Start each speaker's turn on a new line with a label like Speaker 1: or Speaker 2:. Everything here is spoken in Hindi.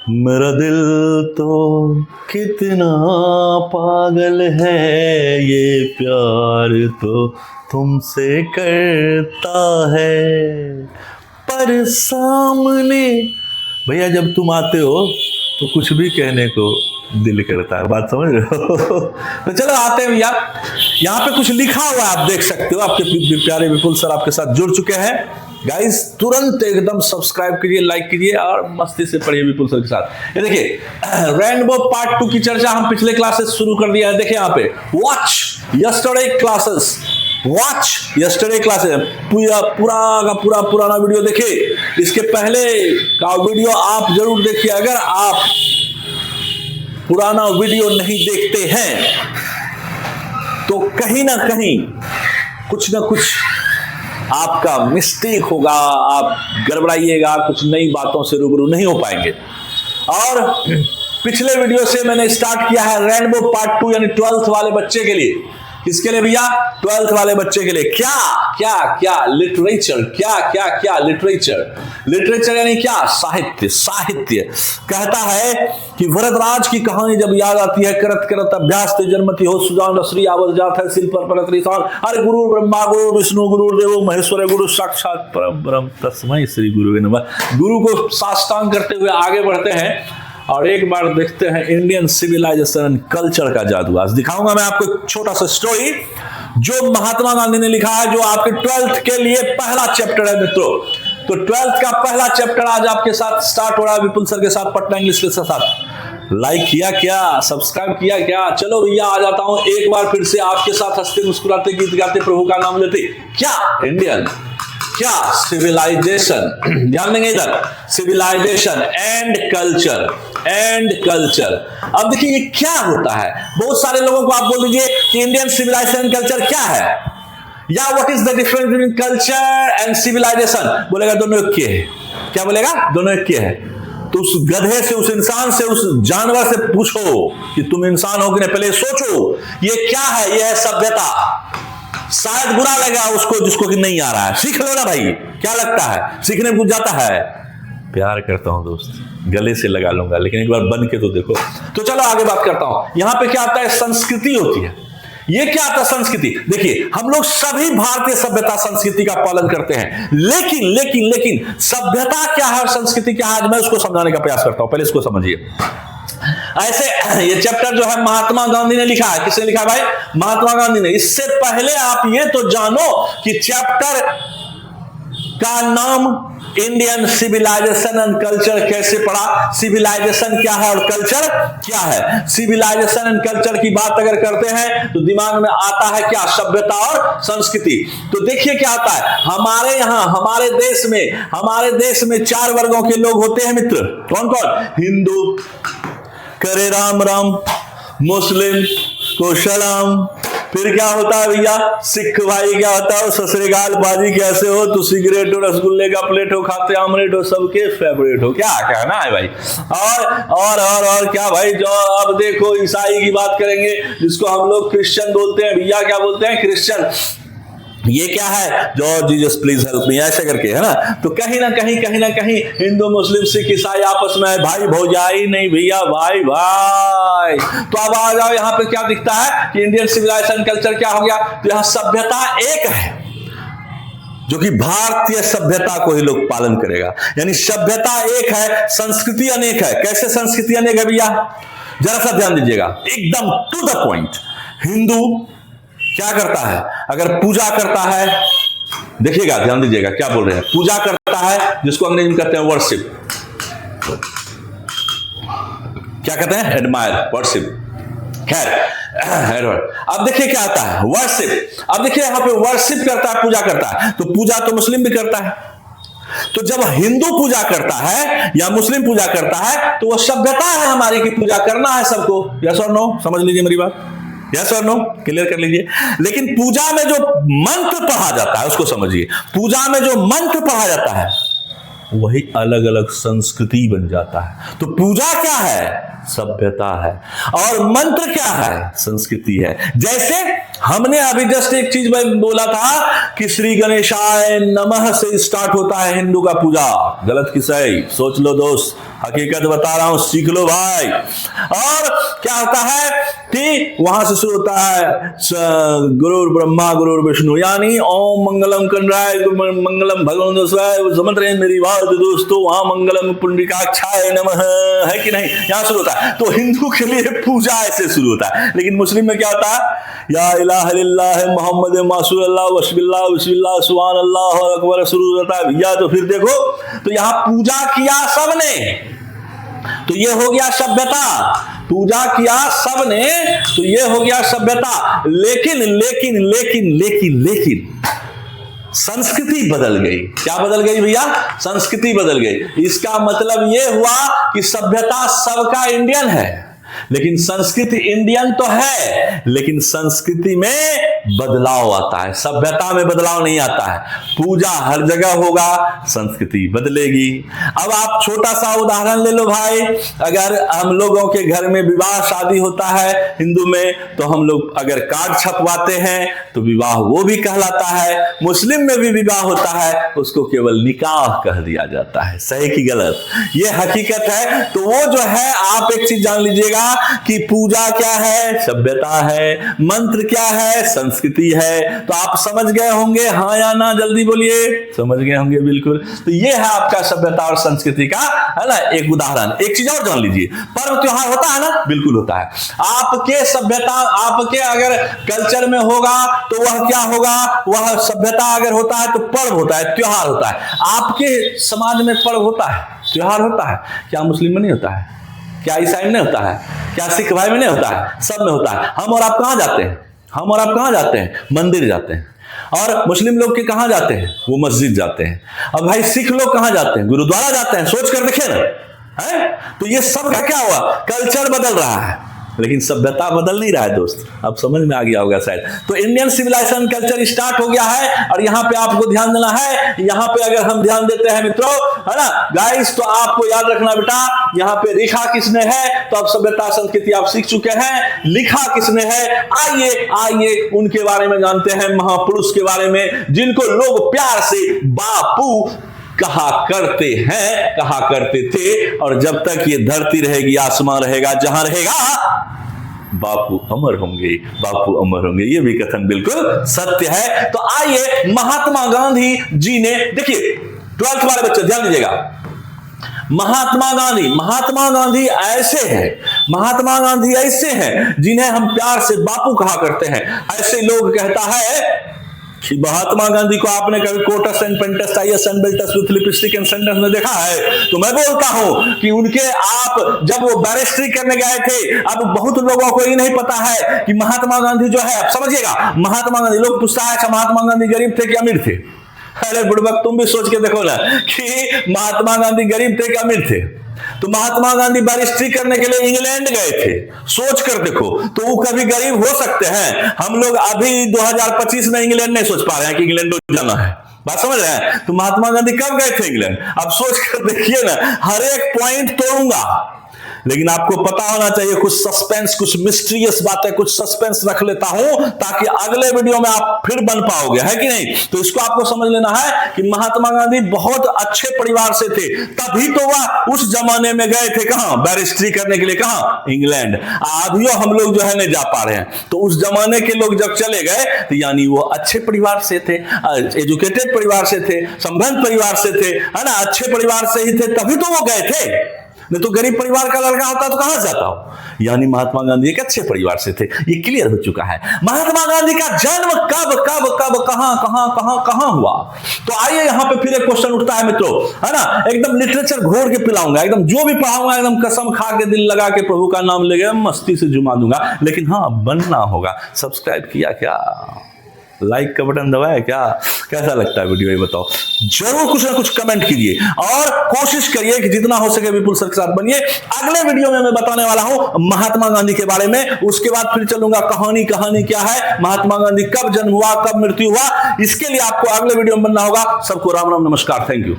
Speaker 1: मेरा दिल तो कितना पागल है, ये प्यार तो तुमसे करता है, पर सामने भैया जब तुम आते हो तो कुछ भी कहने को दिल करता है। बात समझ रहे हो? तो चलो आते हैं भैया। यहाँ पे कुछ लिखा हुआ है, आप देख सकते हो। आपके प्यारे विपुल सर आपके साथ जुड़ चुके हैं। गाइस तुरंत एकदम सब्सक्राइब कीजिए, लाइक कीजिए और मस्ती से पढ़िए विपुल सर के साथ। ये देखिए रेनबो पार्ट 2 की चर्चा हम पिछले क्लासेस शुरू कर दिया है। देखिए यहाँ पे watch yesterday classes, watch yesterday classes, पूरा पुराना वीडियो देखिए। इसके पहले का वीडियो आप जरूर देखिए। अगर आप पुराना वीडियो नहीं देखते हैं तो कहीं ना कहीं कुछ ना कुछ आपका मिस्टेक होगा, आप गड़बड़ाइएगा, कुछ नई बातों से रूबरू नहीं हो पाएंगे। और पिछले वीडियो से मैंने स्टार्ट किया है रेनबो पार्ट 2 यानी 12th वाले बच्चे के लिए। किसके लिए भैया? 12th वाले बच्चे के लिए। क्या क्या क्या लिटरेचर, क्या क्या क्या लिटरेचर, लिटरेचर यानी क्या? साहित्य। साहित्य कहता है कि वरदराज की कहानी जब याद आती है, करत करत अभ्यास ते जन्मति हो सुजान श्री आवत जात है, सिल पर परत रिसान, अरे गुरु ब्रह्मा गुरु विष्णु गुरु देवो महेश्वर गुरु साक्षात परम ब्रह्म तस्मै श्री गुरुवे नमः। गुरु को साष्टांग करते हुए आगे बढ़ते हैं और एक बार देखते हैं इंडियन सिविलाइजेशन एंड कल्चर का जादू। आज दिखाऊंगा मैं आपको एक छोटा सा स्टोरी जो महात्मा गांधी ने लिखा है, जो आपके 12th के लिए पहला चैप्टर है मित्रों। तो 12th का पहला चैप्टर आज आपके साथ स्टार्ट हो रहा है विपुल सर के साथ, पटना इंग्लिश के साथ। लाइक किया क्या? सब्सक्राइब किया क्या? चलो भैया आ जाता हूं एक बार फिर से आपके साथ, हंसते मुस्कुराते गीत गाते प्रभु का नाम लेते। क्या इंडियन, क्या सिविलाइजेशन, ध्यान देंगे इधर, civilisation and culture, and culture. अब देखिए ये क्या होता है। बहुत सारे लोगों को आप बोल दीजिए कि इंडियन सिविलाइजेशन एंड कल्चर क्या है, या what is the difference between culture and civilisation, बोलेगा दोनों एक है। क्या बोलेगा? दोनों एक है। तो उस गधे से, उस इंसान से, उस जानवर से पूछो कि तुम इंसान हो कि नहीं, पहले सोचो ये क्या है। ये है सभ्यता। शायद बुरा लगा उसको जिसको कि नहीं आ रहा है, सीख लो ना भाई। क्या लगता है सीखने में कुछ जाता है? प्यार करता हूं दोस्त, गले से लगा लूंगा, लेकिन एक बार बन के तो देखो। तो चलो आगे बात करता हूं। यहां पे क्या आता है? संस्कृति होती है। ये क्या आता है? संस्कृति। देखिए हम लोग सभी भारतीय सभ्यता संस्कृति का पालन करते हैं, लेकिन लेकिन लेकिन सभ्यता क्या है और संस्कृति क्या है, आज मैं उसको समझाने का प्रयास करता हूं। पहले इसको समझिए। ऐसे ये चैप्टर जो है महात्मा गांधी ने लिखा है। किसने लिखा है भाई? महात्मा गांधी ने। इससे पहले आप ये तो जानो कि चैप्टर का नाम इंडियन सिविलाइजेशन एंड कल्चर कैसे पड़ा, सिविलाइजेशन क्या है और कल्चर क्या है। सिविलाइजेशन एंड कल्चर की बात अगर करते हैं तो दिमाग में आता है क्या? सभ्यता और संस्कृति। तो देखिए क्या आता है हमारे यहाँ, हमारे देश में 4 वर्गों के लोग होते हैं मित्र। कौन कौन? हिंदू करे राम राम, मुस्लिम को सलाम, फिर क्या होता है भैया? सिख भाई क्या होता है? ससुराल बाजी कैसे हो, तो सिगरेट हो, रसगुल्ले का प्लेट हो, खाते आमलेट हो, सबके फेवरेट हो। क्या कहना है भाई? और क्या भाई? जो अब देखो ईसाई की बात करेंगे जिसको हम लोग क्रिश्चियन बोलते हैं भैया। क्या बोलते हैं? क्रिश्चियन। ये क्या है? George Jesus please help me, ऐसे करके, है ना। तो कहीं ना कहीं हिंदू मुस्लिम सिख ईसाई आपस में भाई भौजाई नहीं भैया, भाई भाई। तो अब आ जाओ यहाँ पे क्या दिखता है कि इंडियन सिविलाइजेशन कल्चर क्या हो गया। तो यहाँ सभ्यता एक है जो कि भारतीय सभ्यता को ही लोग पालन करेगा, यानी सभ्यता एक है, संस्कृति अनेक है। कैसे संस्कृति अनेक है भैया? जरा सा ध्यान दीजिएगा, एकदम टू द पॉइंट। हिंदू क्या करता है? अगर पूजा करता है, देखिएगा ध्यान दीजिएगा क्या बोल रहे हैं, पूजा करता है जिसको अंग्रेजी में कहते हैं वर्शिप। क्या कहते हैं? Admire, worship. खैर अब देखिए क्या आता है? वर्शिप। अब देखिए यहां पे वर्शिप करता है, पूजा करता है। तो पूजा तो मुस्लिम भी करता है। तो जब हिंदू पूजा करता है या मुस्लिम पूजा करता है तो वह सभ्यता है हमारी की पूजा करना है सबको। यस और नो? समझ लीजिए मेरी बात। यस और नो? क्लियर कर लीजिए। लेकिन पूजा में जो मंत्र पढ़ा जाता है उसको समझिए। पूजा में जो मंत्र पढ़ा जाता है वही अलग अलग संस्कृति बन जाता है। तो पूजा क्या है? सभ्यता है। और मंत्र क्या है? संस्कृति है। जैसे हमने अभी जस्ट एक चीज में बोला था कि श्री गणेशाय नमः से स्टार्ट होता है हिंदू का पूजा। गलत की सही सोच लो दोस्त, हकीकत बता रहा हूं, सीख लो भाई। और क्या होता है कि वहां से शुरू होता है गुरु ब्रह्मा गुरु विष्णु, यानी ओम मंगलम कन्राय मंगलम भगवान समझ रहे हैं मेरी बात दोस्तों, वहां मंगलम पुंडरीकाक्षाय नमः, है कि नहीं, यहां शुरू होता है। तो हिंदू के लिए पूजा ऐसे शुरू होता है। लेकिन मुस्लिम में क्या होता है, या इलाहा इल्लल्लाह मोहम्मद मासूल्लाह वस्बिल्लाह बिस्मिल्लाह सुभान अल्लाह अकबर शुरू होता है भैया। तो फिर देखो, तो यहां पूजा किया सबने, तो ये हो गया सभ्यता, पूजा किया सबने तो ये हो गया सभ्यता। लेकिन लेकिन लेकिन लेकिन लेकिन संस्कृति बदल गई। क्या बदल गई भैया, संस्कृति बदल गई। इसका मतलब ये हुआ कि सभ्यता सबका इंडियन है, लेकिन संस्कृति इंडियन तो है, लेकिन संस्कृति में बदलाव आता है, सभ्यता में बदलाव नहीं आता है। पूजा हर जगह होगा, संस्कृति बदलेगी। अब आप छोटा सा उदाहरण ले लो भाई, अगर हम लोगों के घर में विवाह शादी होता है हिंदू में, तो हम लोग अगर कार्ड छपवाते हैं तो विवाह वो भी कहलाता है। मुस्लिम में भी विवाह होता है, उसको केवल निकाह कह दिया जाता है। सही की गलत, ये हकीकत है। तो वो जो है, आप एक चीज जान लीजिएगा कि पूजा क्या है, सभ्यता है, मंत्र क्या है, संस्कृति है। तो आप समझ गए होंगे, हाँ या ना, जल्दी बोलिए, समझ गए होंगे बिल्कुल। तो ये है आपका सभ्यता और संस्कृति का, है ना, एक उदाहरण। एक चीज और जान लीजिए, पर्व त्योहार होता है ना, बिल्कुल होता है। आपके सभ्यता, आपके अगर कल्चर में होगा तो वह क्या होगा, वह सभ्यता अगर होता है तो पर्व होता है, त्योहार होता है। आपके समाज में पर्व होता है, त्योहार होता है, क्या मुस्लिम में नहीं होता है, क्या ईसाई में नहीं होता है, क्या सिख भाई में नहीं होता है, सब में होता है। हम और आप कहां जाते हैं, हम और आप कहां जाते हैं, मंदिर जाते हैं। और मुस्लिम लोग के कहां जाते हैं, वो मस्जिद जाते हैं। अब भाई सिख लोग कहां जाते हैं, गुरुद्वारा जाते हैं। सोच कर देखे ना, है। तो ये सब का क्या हुआ, कल्चर बदल रहा है, लेकिन सभ्यता बदल नहीं रहा है दोस्त। अब समझ में आ गया होगा शायद। तो इंडियन सिविलाइजेशन कल्चर स्टार्ट हो गया है, और यहाँ पे आपको ध्यान देना है। यहाँ पे अगर हम ध्यान देते हैं मित्रों, है ना गाइस, तो आपको याद रखना बेटा, यहाँ पे लिखा किसने है, तो अब सभ्यता संस्कृति आप सीख चुके हैं। लिखा किसने है, आइए आइए उनके बारे में जानते हैं, महापुरुष के बारे में, जिनको लोग प्यार से बापू कहा करते हैं, कहा करते थे। और जब तक ये धरती रहेगी, आसमान रहेगा, जहां रहेगा, बापू अमर होंगे, बापू अमर होंगे। ये भी कथन बिल्कुल सत्य है। तो आइए, महात्मा गांधी जी ने, देखिए 12th वाले बच्चे ध्यान दीजिएगा, महात्मा गांधी ऐसे हैं, महात्मा गांधी ऐसे हैं जिन्हें हम प्यार से बापू कहा करते हैं। ऐसे लोग कहता है कि महात्मा गांधी को आपने कभी coats and pants ties and belts with lipstick and centres में देखा है? तो मैं बोलता हूं कि उनके, आप जब वो बैरिस्ट्री करने गए थे, अब बहुत लोगों को ये नहीं पता है कि महात्मा गांधी जो है, आप समझिएगा, महात्मा गांधी, लोग पूछता है अच्छा महात्मा गांधी गरीब थे कि अमीर थे? अरे बुड़बक, तुम भी सोच के देखो ना कि महात्मा गांधी गरीब थे कि अमीर थे। तो महात्मा गांधी बैरिस्ट्री करने के लिए इंग्लैंड गए थे, सोच कर देखो। तो वो कभी गरीब हो सकते हैं? हम लोग अभी 2025 में इंग्लैंड नहीं सोच पा रहे हैं कि इंग्लैंड जाना है, बात समझ रहे हैं? तो महात्मा गांधी कब गए थे इंग्लैंड? अब सोच कर देखिए ना, हर एक पॉइंट तोड़ूंगा, लेकिन आपको पता होना चाहिए, कुछ सस्पेंस, कुछ मिस्टीरियस बातें, कुछ सस्पेंस रख लेता हूं ताकि अगले वीडियो में आप फिर बन पाओगे, है कि नहीं? तो इसको आपको समझ लेना है कि महात्मा गांधी बहुत अच्छे परिवार से थे, तभी तो वह उस जमाने में गए थे कहां, बैरिस्ट्री करने के लिए, कहां, इंग्लैंड। अभियो हम लोग जो है नहीं जा पा रहे हैं। तो उस जमाने के लोग जब चले गए तो यानी वो अच्छे परिवार से थे, एजुकेटेड परिवार से थे, संबंध परिवार से थे, है ना, अच्छे परिवार से ही थे, तभी तो वो गए थे। नहीं तो गरीब परिवार का लड़का होता तो कहां जाता हो? यानी महात्मा गांधी एक अच्छे परिवार से थे, ये क्लियर हो चुका है। महात्मा गांधी का जन्म कब कब कब कहां कहां कहां कहां हुआ? तो आइए यहां पे फिर एक क्वेश्चन उठता है मित्रों, है ना, एकदम लिटरेचर घोड़ के पिलाऊंगा, एकदम जो भी पढ़ाऊंगा एकदम कसम खा के दिल लगा के प्रभु का नाम लेके मस्ती से जुमा दूंगा। लेकिन हाँ, बनना होगा। सब्सक्राइब किया क्या? लाइक का बटन दबाया क्या? कैसा लगता है वीडियो, ये बताओ। जरूर कुछ ना कुछ कमेंट कीजिए और कोशिश करिए कि जितना हो सके विपुल सर के साथ बनिए। अगले वीडियो में मैं बताने वाला हूं महात्मा गांधी के बारे में, उसके बाद फिर चलूंगा कहानी क्या है, महात्मा गांधी कब जन्म हुआ, कब मृत्यु हुआ, इसके लिए आपको अगले वीडियो में बनना होगा। सबको राम राम, नमस्कार, थैंक यू।